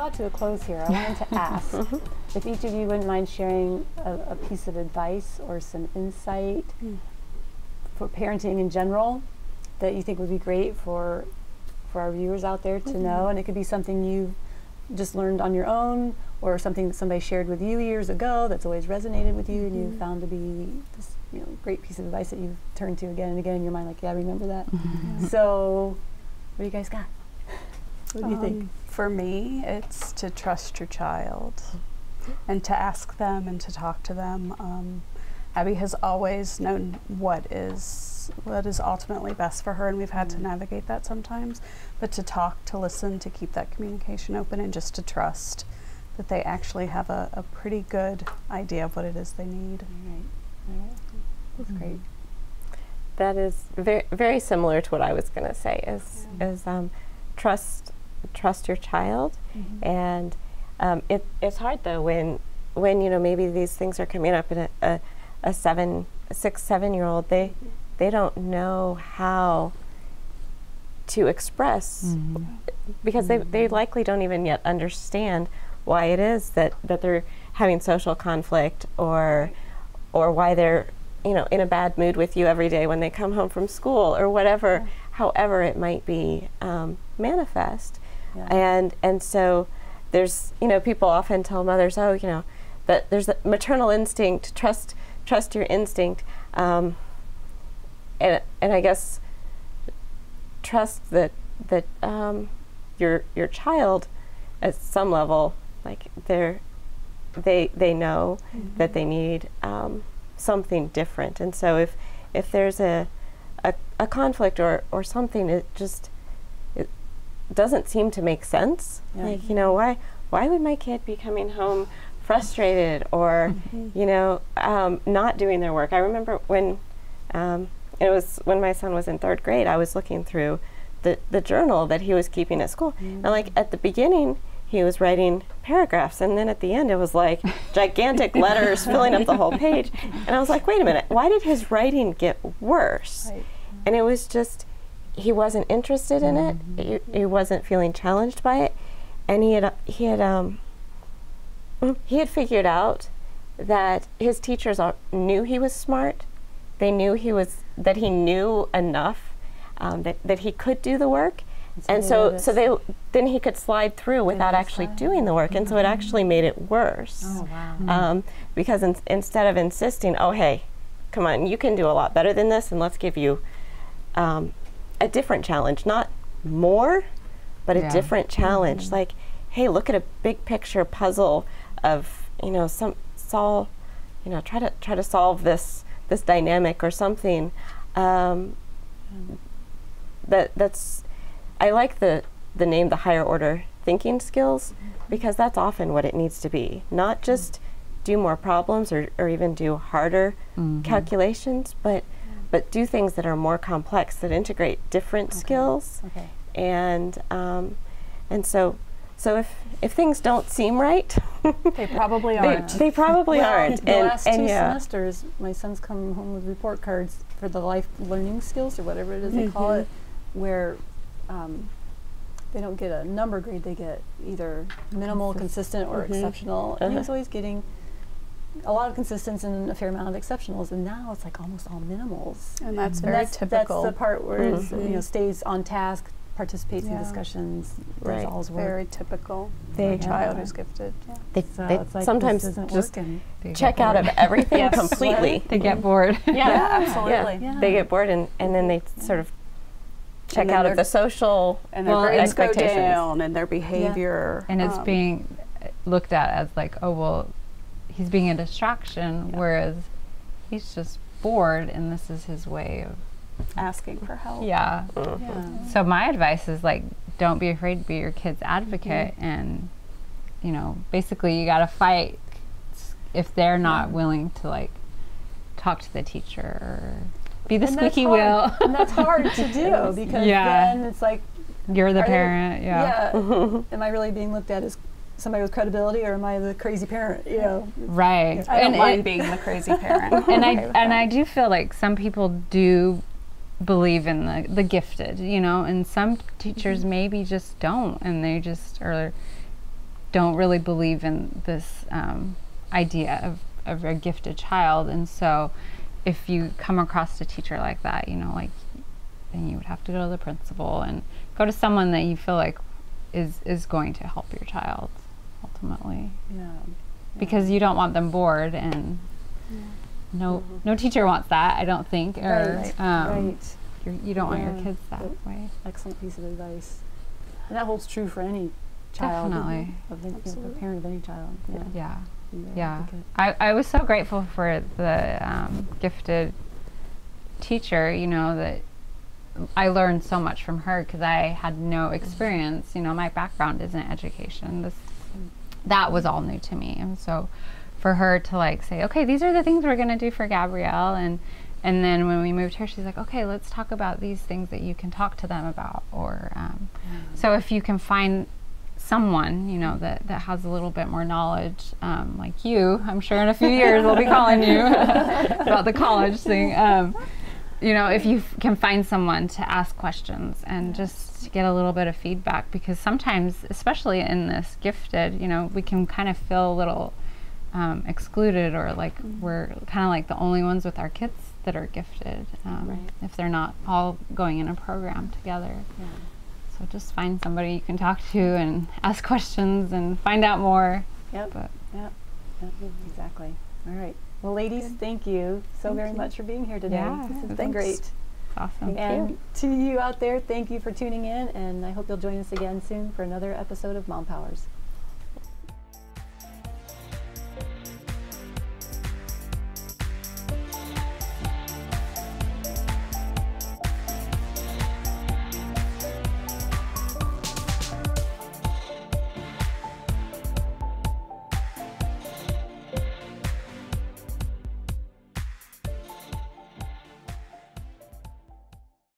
draw it to a close here, I wanted to ask if each of you wouldn't mind sharing a piece of advice or some insight for parenting in general that you think would be great for our viewers out there to know. And it could be something you've just learned on your own, or something that somebody shared with you years ago that's always resonated with you and you found to be this great piece of advice that you've turned to again and again in your mind, like, yeah, I remember that. So what do you guys got? What do you think? For me, it's to trust your child and to ask them and to talk to them. Abby has always known what is ultimately best for her, and we've had to navigate that sometimes. But to talk, to listen, to keep that communication open, and just to trust that they actually have a pretty good idea of what it is they need. Right. That's great. That is very, very similar to what I was going to say. Is trust your child, and it's hard though when maybe these things are coming up in a 6, 7-year-old. They don't know how to express because they likely don't even yet understand why it is that they're having social conflict, or why they're in a bad mood with you every day when they come home from school, or whatever, however it might be manifest. And so there's people often tell mothers, that there's a maternal instinct, trust your instinct, and I guess trust that your child at some level, like they know that they need something different. And so if there's a conflict or something, it doesn't seem to make sense. Like, why would my kid be coming home frustrated, or not doing their work? I remember when it was when my son was in 3rd grade, I was looking through the journal that he was keeping at school, and like at the beginning he was writing paragraphs, and then at the end it was like gigantic letters filling up the whole page, and I was like, wait a minute, why did his writing get worse? And it was just, he wasn't interested in it, he wasn't feeling challenged by it, and he had figured out that his teachers knew he was smart. They knew that he knew enough that he could do the work, and so then he could slide through without actually doing the work, and so it actually made it worse. Oh, wow. Because instead of insisting, oh hey, come on, you can do a lot better than this, and let's give you a different challenge, not more, but a different challenge. Like, hey, look at a big picture puzzle of try to solve this dynamic or something. That's I like the name, the higher order thinking skills, because that's often what it needs to be. Not just do more problems or even do harder calculations, but do things that are more complex, that integrate different skills. And so if things don't seem right, they probably aren't. They probably aren't. The last 2 semesters, my son's come home with report cards for the life learning skills, or whatever it is they call it, where they don't get a number grade, they get either minimal, consistent, or exceptional. And he was always getting a lot of consistence and a fair amount of exceptionals, and now it's like almost all minimals. And that's very typical. That's the part where it stays on task, participates in discussions, does all his work. Very typical for a child who's gifted. They like sometimes just check out of everything completely. They get bored. Absolutely. They get bored, and then they sort of check out of the social and their grades go expectations down, and their behavior. And it's being looked at as like, oh well, he's being a distraction, whereas he's just bored, and this is his way of asking for help. So my advice is, like, don't be afraid to be your kid's advocate, and basically you got to fight if they're not willing to like talk to the teacher or be the squeaky wheel. And that's hard to do, because then it's like, you're the parent. Am I really being looked at as somebody with credibility, or am I the crazy parent? Right. I don't mind being the crazy parent. And I do feel like some people do believe in the gifted, and some teachers maybe just don't, and they just are don't really believe in this idea of a gifted child. And so if you come across a teacher like that, you know, like, then you would have to go to the principal and go to someone that you feel like is going to help your child ultimately. Yeah. Because you don't want them bored, and no teacher wants that, I don't think. Or Right. You don't want your kids that way. Excellent piece of advice. And that holds true for any child. Definitely. Of any, you know, a parent of any child. Yeah. Yeah. Be their Yeah. advocate. I was so grateful for the gifted teacher, you know, that I learned so much from her because I had no experience. You know, my background isn't education. That was all new to me. And so for her to like say, okay, these are the things we're going to do for Gabrielle. And then when we moved here, she's like, okay, let's talk about these things that you can talk to them about. Or so if you can find someone, you know, that has a little bit more knowledge, like you, I'm sure in a few years we'll be calling you about the college thing. You know, if you can find someone to ask questions and just get a little bit of feedback, because sometimes, especially in this gifted, you know, we can kind of feel a little excluded, or like we're kind of like the only ones with our kids that are gifted, if they're not all going in a program together. Yeah. So just find somebody you can talk to and ask questions and find out more. Yep. But Yep. Exactly. All right. Well, ladies, thank you so very much for being here today. Yeah, This has been thanks. great. it's awesome. And to you out there, thank you for tuning in, and I hope you'll join us again soon for another episode of Mom Powers.